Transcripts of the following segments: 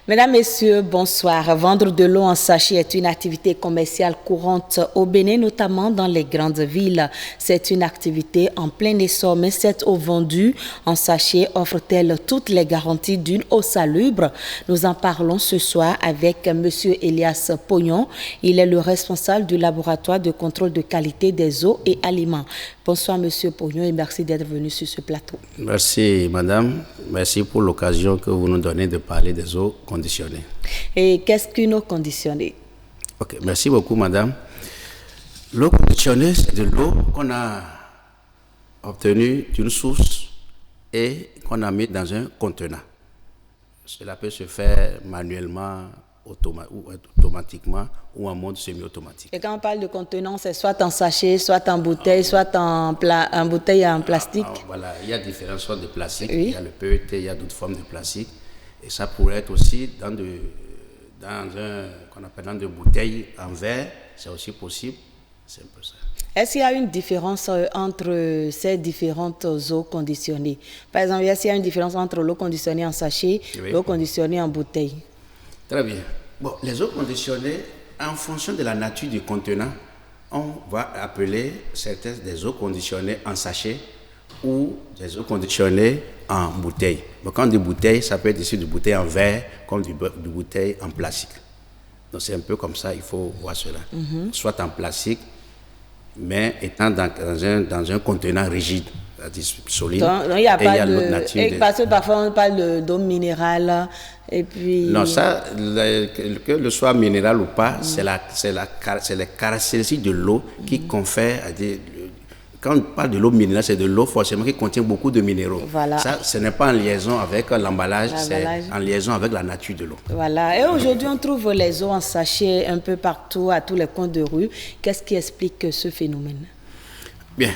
Mesdames, Messieurs, bonsoir. Vendre de l'eau en sachet est une activité commerciale courante au Bénin, notamment dans les grandes villes. C'est une activité en plein essor, mais cette eau vendue en sachet offre-t-elle toutes les garanties d'une eau salubre? Nous en parlons ce soir avec M. Elias Pognon. Il est le responsable du laboratoire de contrôle de qualité des eaux et aliments. Bonsoir, M. Pognon, et merci d'être venu sur ce plateau. Merci, madame. Merci pour l'occasion que vous nous donnez de parler des eaux conditionnées. Et qu'est-ce qu'une eau conditionnée? Ok, merci beaucoup, madame. L'eau conditionnée, c'est de l'eau qu'on a obtenue d'une source et qu'on a mis dans un contenant. Cela peut se faire manuellement, automatiquement ou en mode semi-automatique. Et quand on parle de contenant, c'est soit en sachet, soit en bouteille, soit en bouteille en plastique. Voilà, il y a différentes sortes de plastique. Oui. Il y a le PET, il y a d'autres formes de plastique. Et ça pourrait être aussi dans des bouteilles en verre, c'est aussi possible. C'est un peu ça. Est-ce qu'il y a une différence entre ces différentes eaux conditionnées? Par exemple, est-ce qu'il y a une différence entre l'eau conditionnée en sachet et l'eau conditionnée en bouteille? Très bien. Bon, les eaux conditionnées, en fonction de la nature du contenant, on va appeler certaines des eaux conditionnées en sachet ou des eaux conditionnées en bouteille. Donc, quand on dit bouteille, ça peut être ici de bouteille en verre comme de bouteille en plastique. Donc, c'est un peu comme ça, il faut voir cela. Soit en plastique, mais étant dans un contenant rigide, c'est-à-dire solide. Donc, il n'y a pas l'autre nature. Parce que parfois, on parle d'eau minérale. Et puis... Non, ça, que le soit minéral ou pas, c'est les caractéristiques de l'eau qui confèrent à des... Quand on parle de l'eau minérale, c'est de l'eau forcément qui contient beaucoup de minéraux. Voilà. Ça, ce n'est pas en liaison avec l'emballage, c'est en liaison avec la nature de l'eau. Voilà. Et aujourd'hui, on trouve les eaux en sachet un peu partout, à tous les coins de rue. Qu'est-ce qui explique ce phénomène? Bien.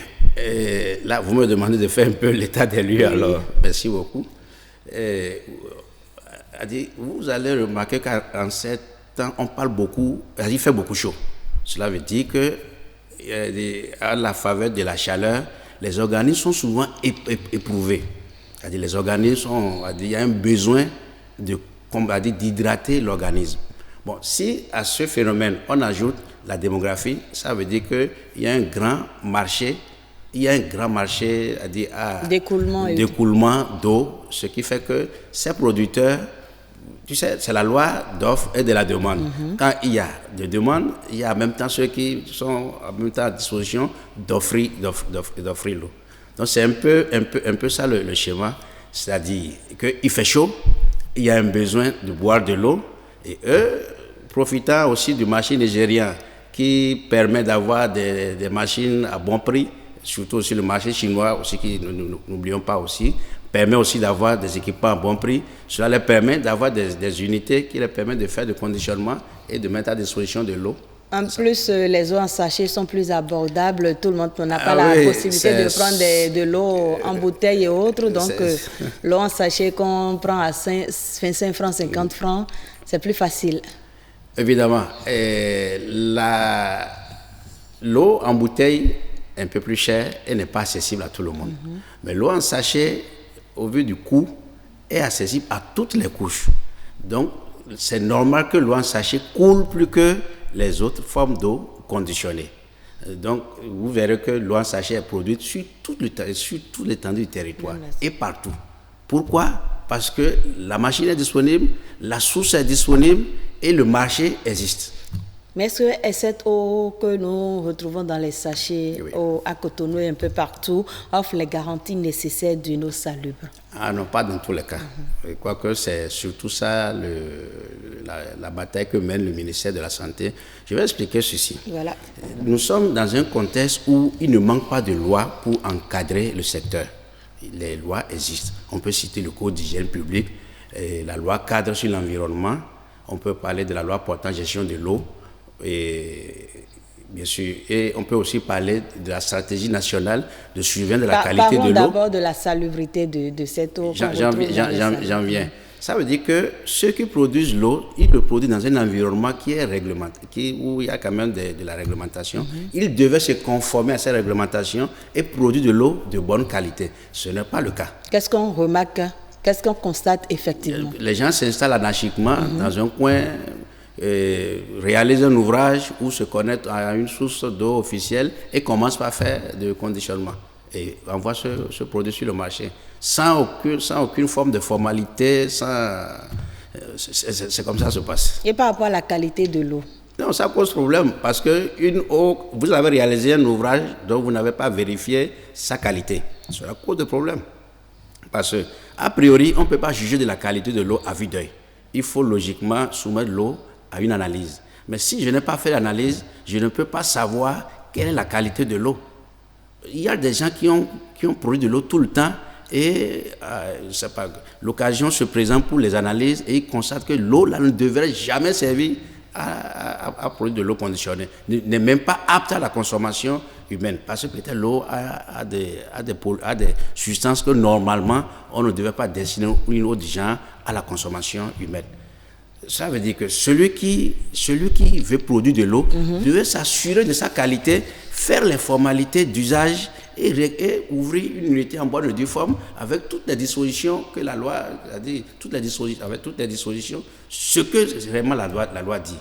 Là, vous me demandez de faire un peu l'état des lieux, alors merci beaucoup. Vous allez remarquer qu'en ces temps, on parle beaucoup, il fait beaucoup chaud. Cela veut dire que à la faveur de la chaleur, les organismes sont souvent éprouvés. C'est-à-dire les organismes il y a un besoin d'hydrater l'organisme. Bon, si à ce phénomène on ajoute la démographie, ça veut dire qu'il y a un grand marché. Il y a un grand marché d'écoulement d'eau, ce qui fait que ces producteurs, tu sais, c'est la loi d'offre et de la demande. Quand il y a des demandes, il y a en même temps ceux qui sont en même temps à disposition d'offrir l'eau. Donc c'est un peu ça le schéma, c'est-à-dire qu'il fait chaud, il y a un besoin de boire de l'eau, et eux, profitant aussi du marché nigérien qui permet d'avoir des machines à bon prix, surtout aussi le marché chinois aussi, qui n'oublions pas aussi, permet aussi d'avoir des équipements à bon prix. Cela leur permet d'avoir des unités qui leur permettent de faire du conditionnement et de mettre à disposition de l'eau. En plus, les eaux en sachet sont plus abordables. Tout le monde n'a pas la possibilité de prendre de l'eau en bouteille et autres. Donc, l'eau en sachet qu'on prend à 5 francs, 50 francs, c'est plus facile. Évidemment. L'eau en bouteille est un peu plus chère et n'est pas accessible à tout le monde. Mais l'eau en sachet, au vu du coût, est accessible à toutes les couches. Donc, c'est normal que l'eau en sachet coule plus que les autres formes d'eau conditionnée. Donc, vous verrez que l'eau en sachet est produite sur toute l'étendue du territoire et partout. Pourquoi? Parce que la machine est disponible, la source est disponible et le marché existe. Mais est-ce que cette eau que nous retrouvons dans les sachets, à Cotonou et un peu partout, offre les garanties nécessaires d'une eau salubre? Ah non, pas dans tous les cas. Je crois que c'est surtout ça la bataille que mène le ministère de la Santé. Je vais expliquer ceci. Voilà. Nous sommes dans un contexte où il ne manque pas de lois pour encadrer le secteur. Les lois existent. On peut citer le Code d'hygiène publique, la loi cadre sur l'environnement. On peut parler de la loi portant gestion de l'eau. Et bien sûr, et on peut aussi parler de la stratégie nationale de suivi de la qualité de l'eau. Parlons d'abord de la salubrité de cette eau. J'en viens. Ça veut dire que ceux qui produisent l'eau, ils le produisent dans un environnement qui est réglementé, où il y a quand même de la réglementation. Ils devaient se conformer à ces réglementations et produire de l'eau de bonne qualité. Ce n'est pas le cas. Qu'est-ce qu'on remarque Qu'est-ce qu'on constate effectivement? Les gens s'installent anarchiquement dans un coin, réalisent un ouvrage ou se connectent à une source d'eau officielle et commencent par faire du conditionnement. Et envoient ce produit sur le marché sans aucune forme de formalité, c'est comme ça que ça se passe. Et par rapport à la qualité de l'eau? Non, ça pose problème parce que vous avez réalisé un ouvrage dont vous n'avez pas vérifié sa qualité. Cela cause de problème. Parce qu'a priori, on ne peut pas juger de la qualité de l'eau à vue d'œil. Il faut logiquement soumettre l'eau à une analyse. Mais si je n'ai pas fait l'analyse, je ne peux pas savoir quelle est la qualité de l'eau. Il y a des gens qui ont produit de l'eau tout le temps et je sais pas, l'occasion se présente pour les analyses et ils constatent que l'eau là ne devrait jamais servir à produire de l'eau conditionnée, n'est même pas apte à la consommation humaine parce que peut-être l'eau a des substances que normalement on ne devait pas destiner une eau de genre à la consommation humaine. Ça veut dire que celui qui veut produire de l'eau devait s'assurer de sa qualité, faire les formalités d'usage et ouvrir une unité en bois de due forme avec toutes les dispositions que la loi a dit, avec toutes les dispositions, ce que vraiment la loi dit.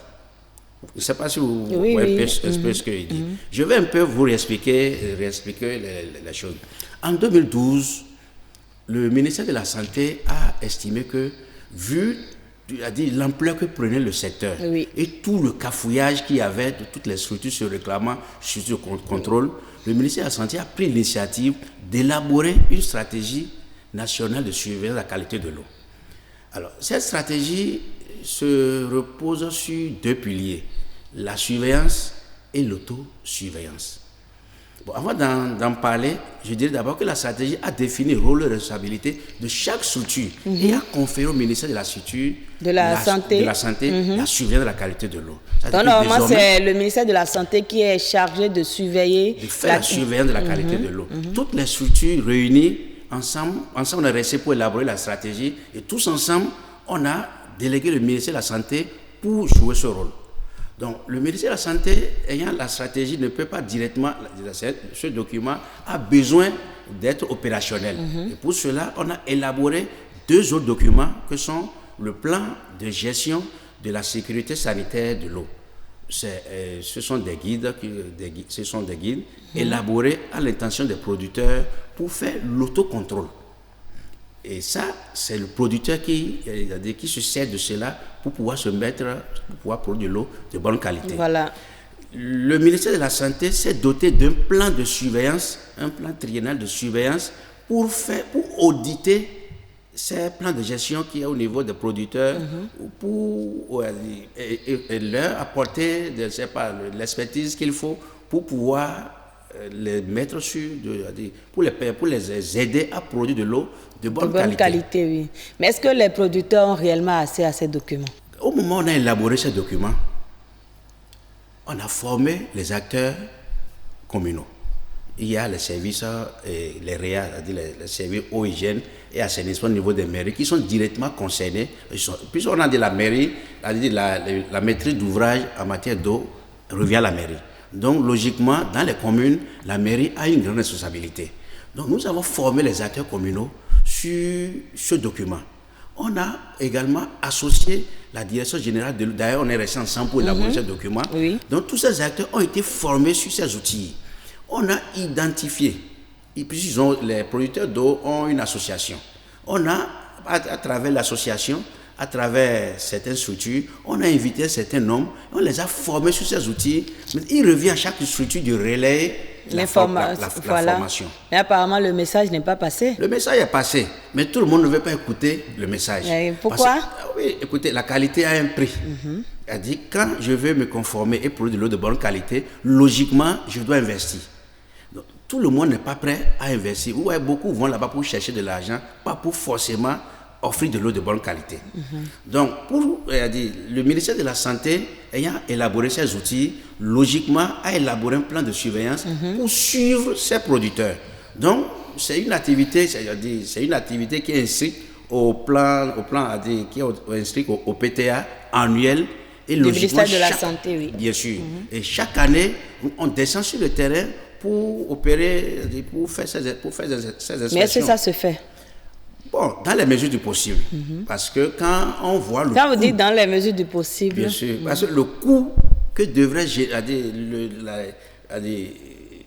Je ne sais pas si vous voyez un peu ce qu'il dit. Je vais un peu vous réexpliquer les choses. En 2012, le ministère de la Santé a estimé que, vu l'ampleur que prenait le secteur et tout le cafouillage qu'il y avait de toutes les structures se réclamant structures de contrôle, le ministère de la Santé a pris l'initiative d'élaborer une stratégie nationale de surveillance de la qualité de l'eau. Alors, cette stratégie se repose sur deux piliers, la surveillance et l'autosurveillance. Bon, avant d'en parler, je dirais d'abord que la stratégie a défini le rôle et la responsabilité de chaque structure et a conféré au ministère de la Structure de la Santé la surveillance de la qualité de l'eau. Donc, normalement, c'est le ministère de la Santé qui est chargé de surveiller la surveillance de la qualité de l'eau. Toutes les structures réunies ensemble, on est resté pour élaborer la stratégie et tous ensemble, on a délégué le ministère de la Santé pour jouer ce rôle. Donc, le ministère de la Santé, ayant la stratégie, ne peut pas directement, ce document a besoin d'être opérationnel. Et pour cela, on a élaboré deux autres documents que sont le plan de gestion de la sécurité sanitaire de l'eau. Ce sont des guides élaborés à l'intention des producteurs pour faire l'autocontrôle. Et ça, c'est le producteur qui se sert de cela pour pouvoir produire de l'eau de bonne qualité. Voilà. Le ministère de la Santé s'est doté d'un plan de surveillance, un plan triennal de surveillance pour auditer ces plans de gestion qu'il y a au niveau des producteurs pour leur apporter l'expertise qu'il faut pour pouvoir les mettre pour les aider à produire de l'eau de bonne qualité. Oui. Mais est-ce que les producteurs ont réellement accès à ces documents? Au moment où on a élaboré ces documents, on a formé les acteurs communaux. Il y a les services, les REA, les services eau, hygiène et assainissement au niveau des mairies qui sont directement concernés. Puis on a dit la mairie, la maîtrise d'ouvrage en matière d'eau revient à la mairie. Donc, logiquement, dans les communes, la mairie a une grande responsabilité. Donc, nous avons formé les acteurs communaux sur ce document. On a également associé la direction générale de l'eau. D'ailleurs, on est resté ensemble pour élaborer ce document. Oui. Donc, tous ces acteurs ont été formés sur ces outils. On a identifié, et puis les producteurs d'eau ont une association. On a, à travers l'association, à travers certaines structures, on a invité un certain nombre, on les a formés sur ces outils. Mais il revient à chaque structure de relayer la formation. Mais apparemment, le message n'est pas passé. Le message est passé, mais tout le monde ne veut pas écouter le message. Et pourquoi? Oui, écoutez, la qualité a un prix. Elle dit, quand je veux me conformer et produire de l'eau de bonne qualité, logiquement, je dois investir. Donc, tout le monde n'est pas prêt à investir. Ouais, beaucoup vont là-bas pour chercher de l'argent, pas pour forcément offrir de l'eau de bonne qualité. Donc, le ministère de la Santé, ayant élaboré ces outils, logiquement a élaboré un plan de surveillance pour suivre ses producteurs. Donc, c'est une activité qui est inscrite qui est inscrite au PTA annuel et logiquement. Le ministère de la Santé, oui. Bien sûr. Et chaque année, on descend sur le terrain pour opérer, pour faire ces inspections. Mais est-ce que ça se fait? Bon, dans les mesures du possible. Parce que quand on voit le Quand vous coût, dites dans les mesures du possible, bien sûr, parce que le coût que devrait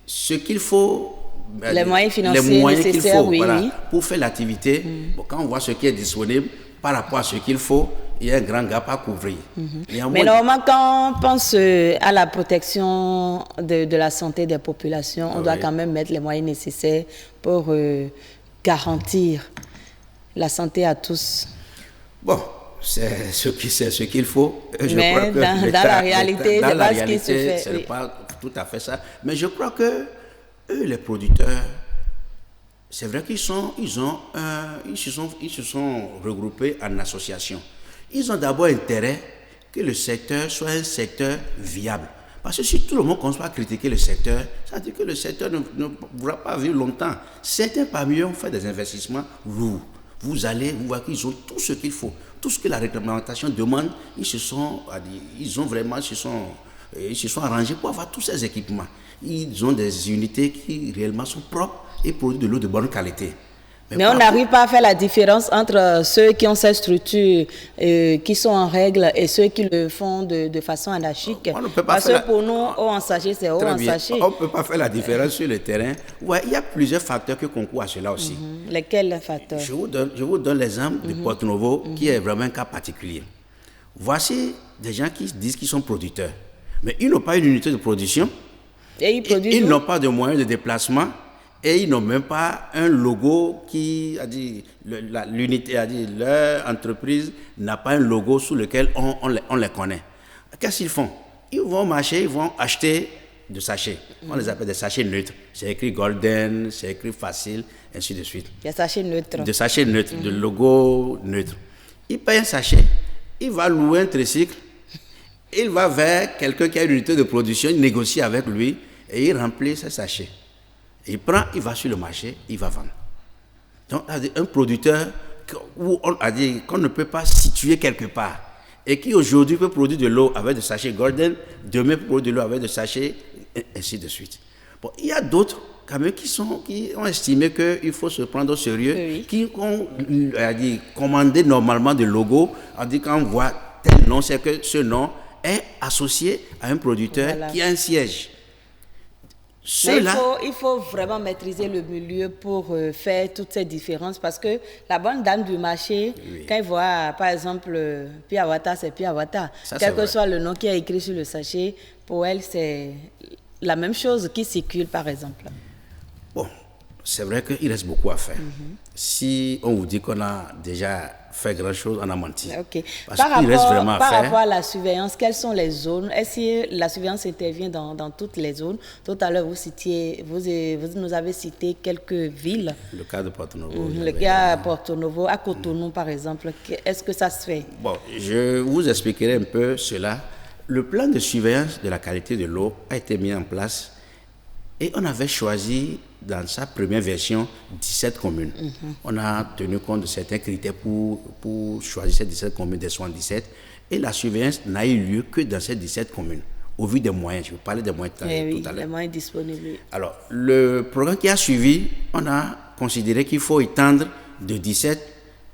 ce qu'il faut, les moyens financiers les moyens qu'il nécessaires, faut, oui, voilà, oui. pour faire l'activité, bon, quand on voit ce qui est disponible par rapport à ce qu'il faut, il y a un grand gap à couvrir. Mais normalement, quand on pense à la protection de la santé des populations, on doit quand même mettre les moyens nécessaires pour garantir la santé à tous. Bon, c'est ce qu'il faut. Je Mais crois que dans la réalité, dans c'est la pas ce qui se réalité, fait. ce Oui. n'est pas tout à fait ça. Mais je crois que eux, les producteurs, c'est vrai qu'ils se sont regroupés en association. Ils ont d'abord intérêt que le secteur soit un secteur viable. Parce que si tout le monde commence à critiquer le secteur, ça veut dire que le secteur ne pourra pas vivre longtemps. Certains parmi eux ont fait des investissements lourds. Vous allez, vous voyez qu'ils ont tout ce qu'il faut. Tout ce que la réglementation demande, ils se sont arrangés pour avoir tous ces équipements. Ils ont des unités qui réellement sont propres et produisent de l'eau de bonne qualité. Mais on n'arrive pas à faire la différence entre ceux qui ont ces structures qui sont en règle et ceux qui le font de façon anarchique. Parce que pour nous, eau en sachet, c'est eau en sachet. On ne peut pas faire la différence sur le terrain. Ouais, il y a plusieurs facteurs qui concourent à cela aussi. Lesquels facteurs? Je vous donne l'exemple de Porto Novo, qui est vraiment un cas particulier. Voici des gens qui disent qu'ils sont producteurs. Mais ils n'ont pas une unité de production. Et ils n'ont pas de moyens de déplacement. Et ils n'ont même pas un logo qui a dit, l'unité a dit, leur entreprise n'a pas un logo sous lequel on les connaît. Qu'est-ce qu'ils font? Ils vont au marché, ils vont acheter des sachets. On les appelle des sachets neutres. C'est écrit Golden, c'est écrit Facile, ainsi de suite. Des sachets neutres. Des sachets neutres, de logo neutre. Il paye un sachet, il va louer un tricycle, il va vers quelqu'un qui a une unité de production, il négocie avec lui et il remplit ses sachets. Il prend, il va sur le marché, il va vendre. Donc, un producteur où on a dit qu'on ne peut pas situer quelque part et qui aujourd'hui peut produire de l'eau avec des sachets Golden, demain peut produire de l'eau avec des sachets, et ainsi de suite. Bon, il y a d'autres quand même qui ont estimé qu'il faut se prendre au sérieux, oui. qui ont commandé normalement des logos, on dit quand on voit tel nom, c'est que ce nom est associé à un producteur qui a un siège. Il faut vraiment maîtriser le milieu pour faire toutes ces différences parce que la bonne dame du marché, quand il voit par exemple Piawata, c'est Piawata. Quel que soit le nom qui est écrit sur le sachet, pour elle c'est la même chose qui circule par exemple. Bon, c'est vrai qu'il reste beaucoup à faire. Si on vous dit qu'on a déjà fait grand chose, on a menti. Okay. Parce qu'il reste vraiment à faire. Par rapport à la surveillance, quelles sont les zones? Est-ce que la surveillance intervient dans toutes les zones? Tout à l'heure, vous nous avez cité quelques villes. Le cas de Porto Novo. Le cas de Porto Novo, à Cotonou par exemple. Est-ce que ça se fait? Bon, je vous expliquerai un peu cela. Le plan de surveillance de la qualité de l'eau a été mis en place et on avait choisi dans sa première version 17 communes. On a tenu compte de certains critères pour choisir ces 17 communes des 77 et la surveillance n'a eu lieu que dans ces 17 communes au vu des moyens. Je vous parlais des moyens tout à l'heure. Les moyens disponibles. Alors, le programme qui a suivi, on a considéré qu'il faut étendre de 17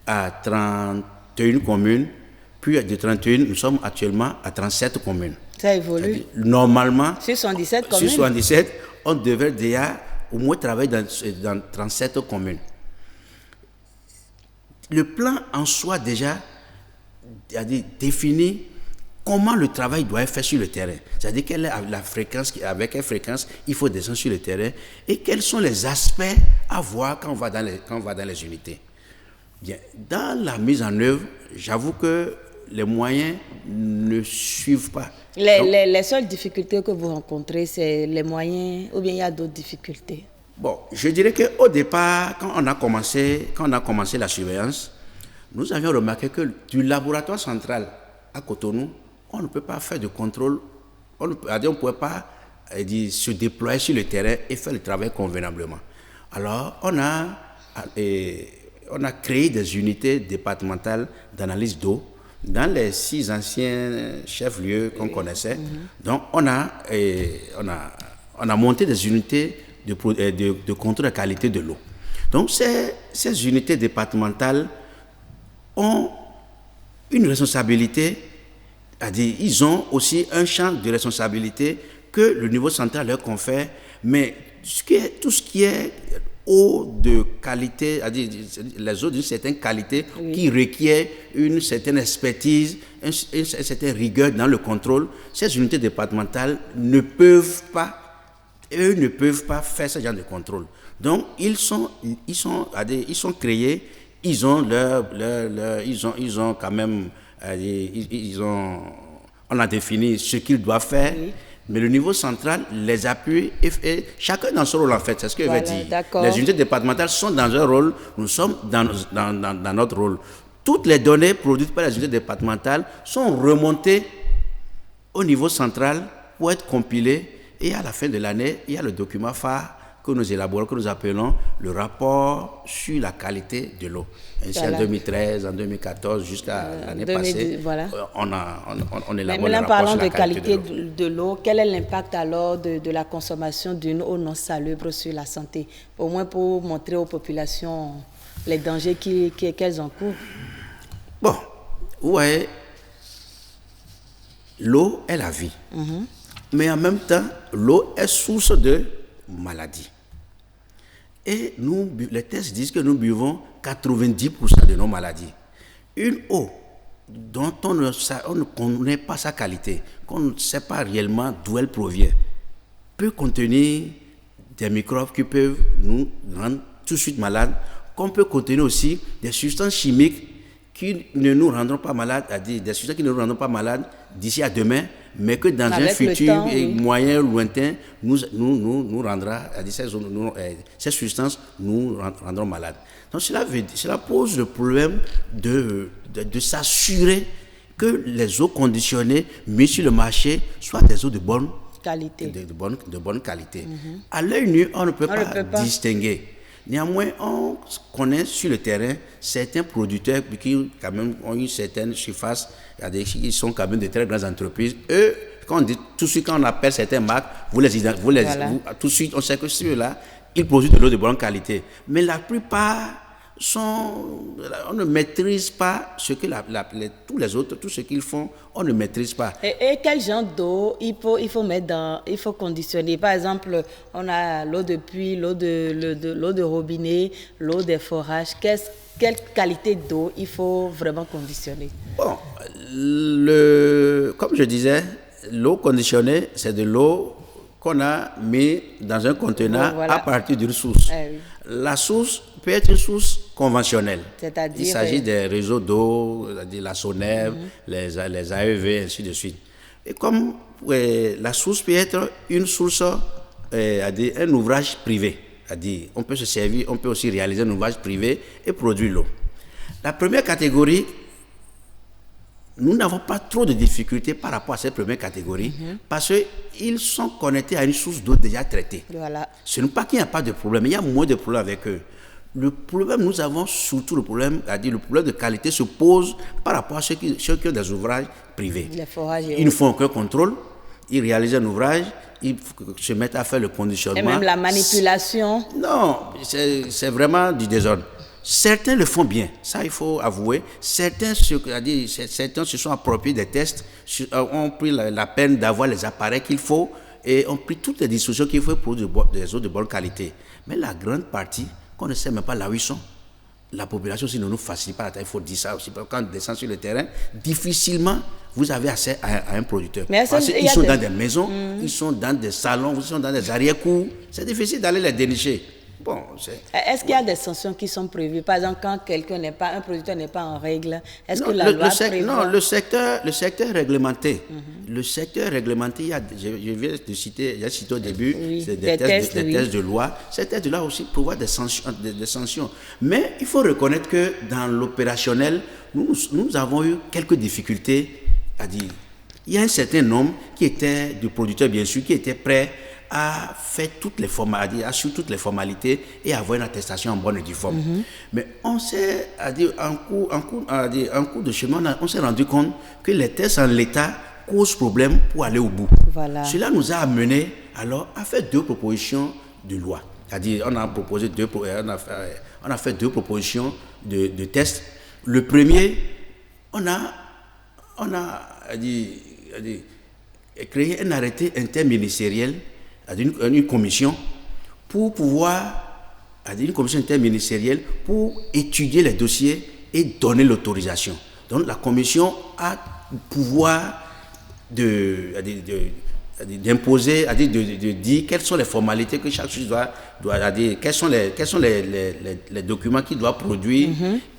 à 31 communes, puis de 31, nous sommes actuellement à 37 communes. Ça évolue. Normalement, sur 77 communes. Sur 77, on devrait déjà au moins travailler dans 37 communes. Le plan en soi déjà définit comment le travail doit être fait sur le terrain. C'est-à-dire quelle est la fréquence, avec quelle fréquence il faut descendre sur le terrain et quels sont les aspects à voir quand on va dans les unités. Bien, dans la mise en œuvre, j'avoue que les moyens ne suivent pas. Les seules difficultés que vous rencontrez, c'est les moyens ou bien il y a d'autres difficultés? Bon, je dirais qu'au départ, quand on a commencé la surveillance, nous avions remarqué que du laboratoire central à Cotonou, on ne peut pas faire de contrôle, on ne pouvait pas se déployer sur le terrain et faire le travail convenablement. Alors, on a créé des unités départementales d'analyse d'eau dans les 6 anciens chefs-lieux qu'on connaissait. Donc, on a monté des unités de contrôle de la qualité de l'eau. Donc, ces unités départementales ont une responsabilité, c'est-à-dire ils ont aussi un champ de responsabilité que le niveau central leur confère, mais tout ce qui est eau de qualité, c'est-à-dire les eaux d'une certaine qualité qui requiert une certaine expertise, une certaine rigueur dans le contrôle, ces unités départementales ne peuvent pas faire ce genre de contrôle. Donc, ils sont créés, ils ont quand même, on a défini ce qu'ils doivent faire, mais le niveau central les appuie et chacun dans son rôle en fait, c'est ce que je veux dire. D'accord. Les unités départementales sont dans un rôle, nous sommes dans notre rôle. Toutes les données produites par les unités départementales sont remontées au niveau central pour être compilées et à la fin de l'année, il y a le document phare que nous élaborons, que nous appelons le rapport sur la qualité de l'eau. Ainsi, en 2013, en 2014, jusqu'à l'année passée, on élabore le rapport sur la qualité de l'eau. Quel est l'impact alors de la consommation d'une eau non salubre sur la santé? Au moins pour montrer aux populations les dangers qu'elles encourent. Bon, vous voyez, l'eau est la vie. Mais en même temps, l'eau est source de maladies. Et les tests disent que nous buvons 90% de nos maladies. Une eau dont on ne connaît pas sa qualité, qu'on ne sait pas réellement d'où elle provient, peut contenir des microbes qui peuvent nous rendre tout de suite malades, comme peut contenir aussi des substances chimiques qui ne nous rendront pas malades, des substances qui ne nous rendront pas malades d'ici à demain, mais que dans un futur moyen, lointain, nous rendra, ces substances nous rendront malades. Donc cela pose le problème de s'assurer que les eaux conditionnées mises sur le marché soient des eaux de bonne qualité. De bonne qualité. À l'œil nu, on ne peut pas distinguer. Néanmoins, on connaît sur le terrain certains producteurs qui quand même ont une certaine surface, qui sont quand même de très grandes entreprises. Eux, quand on appelle certaines marques, tout de suite, on sait que ceux-là, ils produisent de l'eau de bonne qualité. Mais la plupart on ne maîtrise pas ce que tous les autres, tout ce qu'ils font, on ne maîtrise pas. Et quel genre d'eau il faut conditionner? Par exemple, on a l'eau de pluie, l'eau de robinet, l'eau des forages. Quelle qualité d'eau il faut vraiment conditionner? Bon, comme je disais, l'eau conditionnée, c'est de l'eau qu'on a mis dans un conteneur à partir d'une source. La source peut être une source conventionnelle. Il s'agit des réseaux d'eau, la SONER, les AEV, ainsi de suite. Et comme la source peut être une source, un ouvrage privé, on peut se servir, on peut aussi réaliser un ouvrage privé et produire l'eau. La première catégorie, nous n'avons pas trop de difficultés par rapport à cette première catégorie parce qu'ils sont connectés à une source d'eau déjà traitée. Ce n'est pas qu'il n'y a pas de problème, il y a moins de problèmes avec eux. Le problème, nous avons surtout le problème de qualité se pose par rapport à ceux qui ont des ouvrages privés. Ils ne font aucun contrôle, ils réalisent un ouvrage, ils se mettent à faire le conditionnement. Et même la manipulation. Non, c'est vraiment du désordre. Certains le font bien, ça il faut avouer. Certains se sont appropriés des tests, ont pris la peine d'avoir les appareils qu'il faut et ont pris toutes les dispositions qu'il faut pour des eaux de bonne qualité. Mais la grande partie, qu'on ne sait même pas là où ils sont. La population aussi ne nous facilite pas la tâche, il faut dire ça aussi. Quand on descend sur le terrain, difficilement vous avez accès à un producteur. Parce qu'ils sont dans des maisons, ils sont dans des salons, ils sont dans des arrière-cours. C'est difficile d'aller les dénicher. Bon, est-ce qu'il y a des sanctions qui sont prévues? Par exemple, quand un producteur n'est pas en règle, est-ce que la loi prévoit? Non, le secteur est réglementé. Le secteur est réglementé, je viens de citer, j'ai cité au début, c'est des tests de loi. Ces tests de loi aussi prévoient des sanctions. Mais il faut reconnaître que dans l'opérationnel, nous avons eu quelques difficultés à dire. Il y a un certain nombre de producteurs, bien sûr, qui étaient prêts à faire toutes les formalités, à suivre toutes les formalités et avoir une attestation en bonne et due forme. Mais on s'est, en cours de chemin, on s'est rendu compte que les tests en l'état causent problème pour aller au bout. Cela nous a amené alors à faire 2 propositions de loi. C'est-à-dire, on a fait 2 propositions de tests. Le premier, on a créé un arrêté interministériel, une commission, pour pouvoir, une commission interministérielle pour étudier les dossiers et donner l'autorisation. Donc la commission a pouvoir d'imposer, de dire quelles sont les formalités que chaque chose doit dire, quels sont les documents qu'il doit produire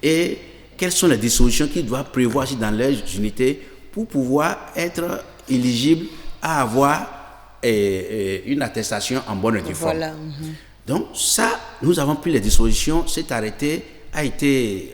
et quelles sont les dispositions qu'il doit prévoir dans leurs unités pour pouvoir être éligible à avoir une attestation en bonne et due forme. Voilà. Donc ça, nous avons pris les dispositions, cet arrêté a été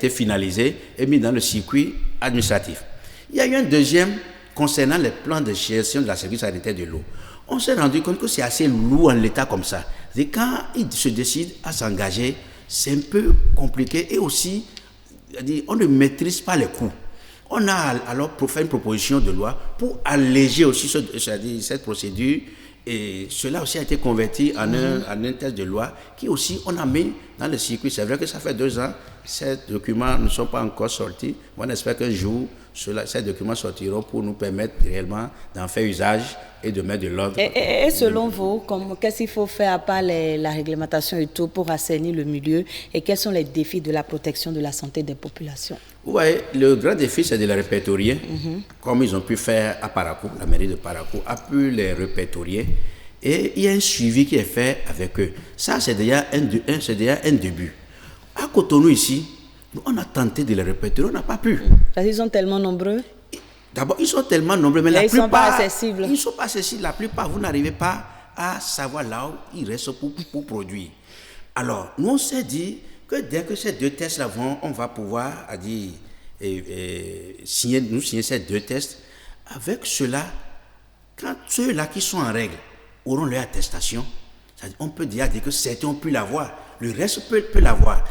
finalisé et mis dans le circuit administratif. Il y a eu un deuxième concernant les plans de gestion de la sécurité sanitaire de l'eau. On s'est rendu compte que c'est assez lourd en l'état comme ça. Et quand il se décide à s'engager, c'est un peu compliqué et aussi, on ne maîtrise pas les coûts. On a alors fait une proposition de loi pour alléger aussi cette procédure. Et cela aussi a été converti en un texte de loi qui aussi on a mis dans le circuit. C'est vrai que ça fait 2 ans, ces documents ne sont pas encore sortis. On espère qu'un jour, ces documents sortiront pour nous permettre réellement d'en faire usage et de mettre de l'ordre. Et selon vous, qu'est-ce qu'il faut faire à part la réglementation et tout pour assainir le milieu et quels sont les défis de la protection de la santé des populations? Oui, le grand défi, c'est de les répertorier, comme ils ont pu faire à Parakou. La mairie de Parakou a pu les répertorier et il y a un suivi qui est fait avec eux. Ça, c'est déjà un début. À Cotonou, ici, on a tenté de les répertorier, on n'a pas pu. Parce qu'ils sont tellement nombreux. D'abord, ils sont tellement nombreux, mais la plupart... Ils ne sont pas accessibles. Ils ne sont pas accessibles. La plupart, vous n'arrivez pas à savoir là où ils restent pour produire. Alors, nous, on s'est dit que dès que ces 2 tests-là vont, on va pouvoir signer ces 2 tests. Avec cela, quand ceux-là qui sont en règle auront leur attestation, on peut dire que certains ont pu l'avoir, le reste peut l'avoir.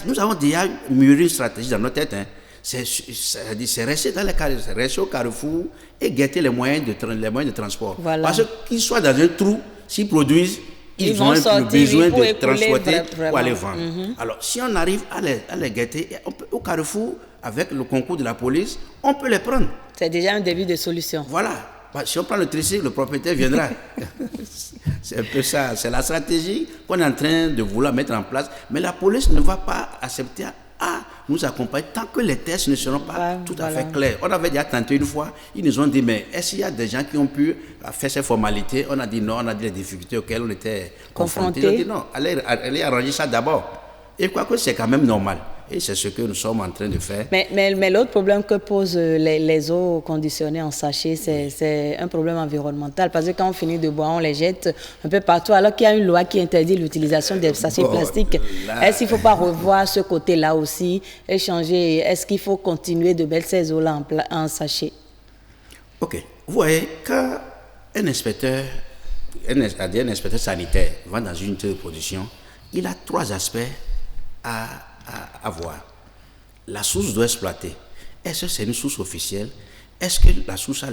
Nous avons déjà mûri une stratégie dans notre tête. C'est rester dans les carrefours, c'est rester au carrefour et guetter les moyens de transport. Voilà. Parce qu'ils soient dans un trou, s'ils produisent, ils ont le besoin de transporter pour aller vendre. Alors, si on arrive à les guetter, au carrefour, avec le concours de la police, on peut les prendre. C'est déjà un début de solution. Voilà. Si on prend le tricycle, le propriétaire viendra. C'est un peu ça. C'est la stratégie qu'on est en train de vouloir mettre en place. Mais la police ne va pas accepter à nous accompagner tant que les tests ne seront pas tout à fait clairs. On avait déjà tenté une fois. Ils nous ont dit, mais est-ce qu'il y a des gens qui ont pu faire ces formalités? On a dit non, on a dit les difficultés auxquelles on était confrontés. Ils ont dit non, allez arranger ça d'abord. Et quoi que c'est quand même normal. Et c'est ce que nous sommes en train de faire. Mais l'autre problème que posent les eaux conditionnées en sachet, c'est un problème environnemental. Parce que quand on finit de boire, on les jette un peu partout. Alors qu'il y a une loi qui interdit l'utilisation des sachets plastiques. Est-ce qu'il ne faut pas revoir ce côté-là aussi et changer? Est-ce qu'il faut continuer de mettre ces eaux-là en sachet? Ok. Vous voyez, quand un inspecteur sanitaire va dans une unité de production, il a 3 aspects à voir. La source doit exploiter. Est-ce que c'est une source officielle? Est-ce que la source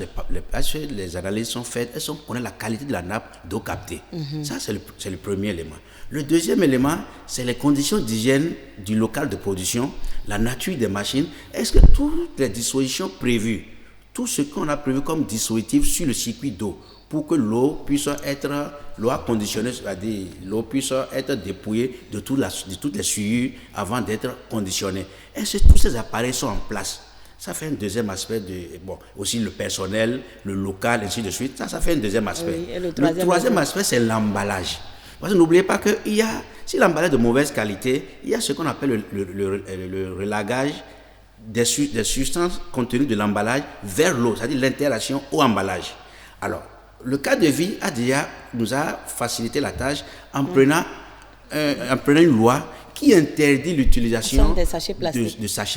est-ce que les analyses sont faites? Est-ce qu'on connaît la qualité de la nappe d'eau captée? Ça, c'est le premier élément. Le deuxième élément, c'est les conditions d'hygiène du local de production, la nature des machines. Est-ce que toutes les dispositions prévues, tout ce qu'on a prévu comme dispositif sur le circuit d'eau, pour que l'eau puisse être, l'eau conditionnée, c'est-à-dire l'eau puisse être dépouillée de toutes les souillures avant d'être conditionnée. Est-ce que tous ces appareils sont en place? Ça fait un deuxième aspect aussi le personnel, le local, ainsi de suite. Ça fait un deuxième aspect. Oui, le troisième aspect, c'est l'emballage. Parce que n'oubliez pas que si l'emballage est de mauvaise qualité, il y a ce qu'on appelle le relagage des substances contenues de l'emballage vers l'eau, c'est-à-dire l'interaction au emballage. Alors, le cas de vie nous a facilité la tâche en prenant une loi qui interdit l'utilisation de sachets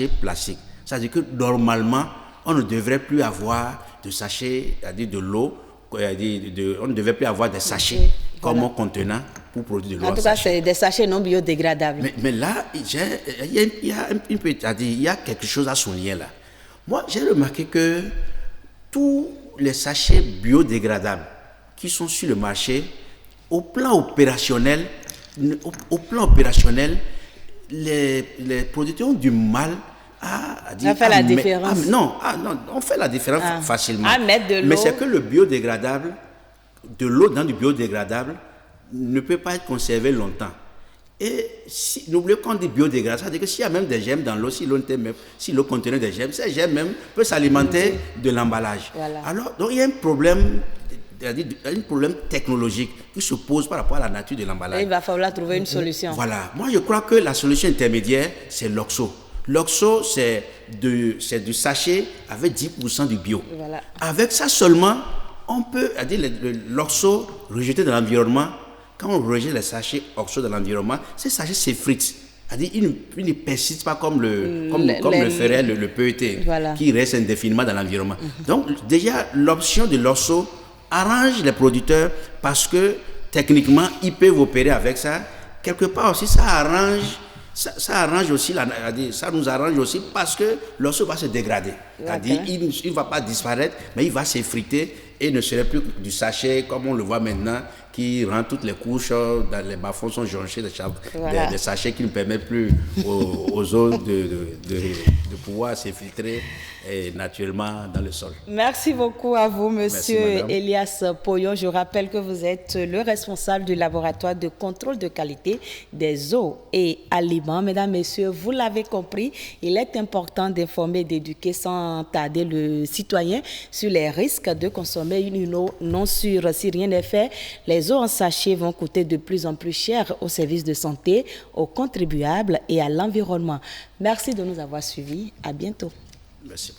plastiques. C'est-à-dire que normalement, on ne devrait plus avoir de sachets, c'est-à-dire de l'eau, on ne devrait plus avoir des sachets comme contenant pour produire de l'eau. En tout cas, c'est des sachets non biodégradables. Mais là, il y a quelque chose à souligner là. Moi, j'ai remarqué que tous les sachets biodégradables qui sont sur le marché. Au plan opérationnel, les producteurs ont du mal à dire... On fait la différence. Non, on fait la différence facilement. À mettre de l'eau. Mais c'est que le biodégradable, de l'eau dans du biodégradable, ne peut pas être conservé longtemps. Et n'oubliez qu'on dit biodégradable, ça veut dire que s'il y a même des gemmes dans l'eau, si l'eau contenait des gemmes, ces gemmes même peuvent s'alimenter de l'emballage. Voilà. Alors, donc il y a un problème technologique qui se pose par rapport à la nature de l'emballage. Et il va falloir trouver une solution. Voilà. Moi, je crois que la solution intermédiaire, c'est l'OXO. L'OXO, c'est du sachet avec 10% du bio. Voilà. Avec ça seulement, on peut, l'OXO rejeté dans l'environnement. Quand on rejette les sachets OXO dans l'environnement, ces sachets s'effritent. C'est-à-dire, ils ne persistent pas comme le ferait le PET, voilà, qui reste indéfiniment dans l'environnement. Donc, déjà, l'option de l'OXO arrange les producteurs parce que, techniquement, ils peuvent opérer avec ça. Quelque part aussi, ça arrange aussi, ça nous arrange aussi parce que l'OXO va se dégrader. C'est-à-dire, il ne va pas disparaître, mais il va s'effriter et ne serait plus du sachet comme on le voit maintenant, qui rend toutes les couches, dans les bas-fonds sont jonchés des sachets qui ne permettent plus aux eaux de pouvoir s'infiltrer naturellement dans le sol. Merci beaucoup à vous, monsieur Elias Poyon. Je rappelle que vous êtes le responsable du laboratoire de contrôle de qualité des eaux et aliments. Mesdames, messieurs, vous l'avez compris, il est important d'informer et d'éduquer sans tarder le citoyen sur les risques de consommer une eau non sûre. Si rien n'est fait, les eaux en sachet vont coûter de plus en plus cher aux services de santé, aux contribuables et à l'environnement. Merci de nous avoir suivis. À bientôt. Merci.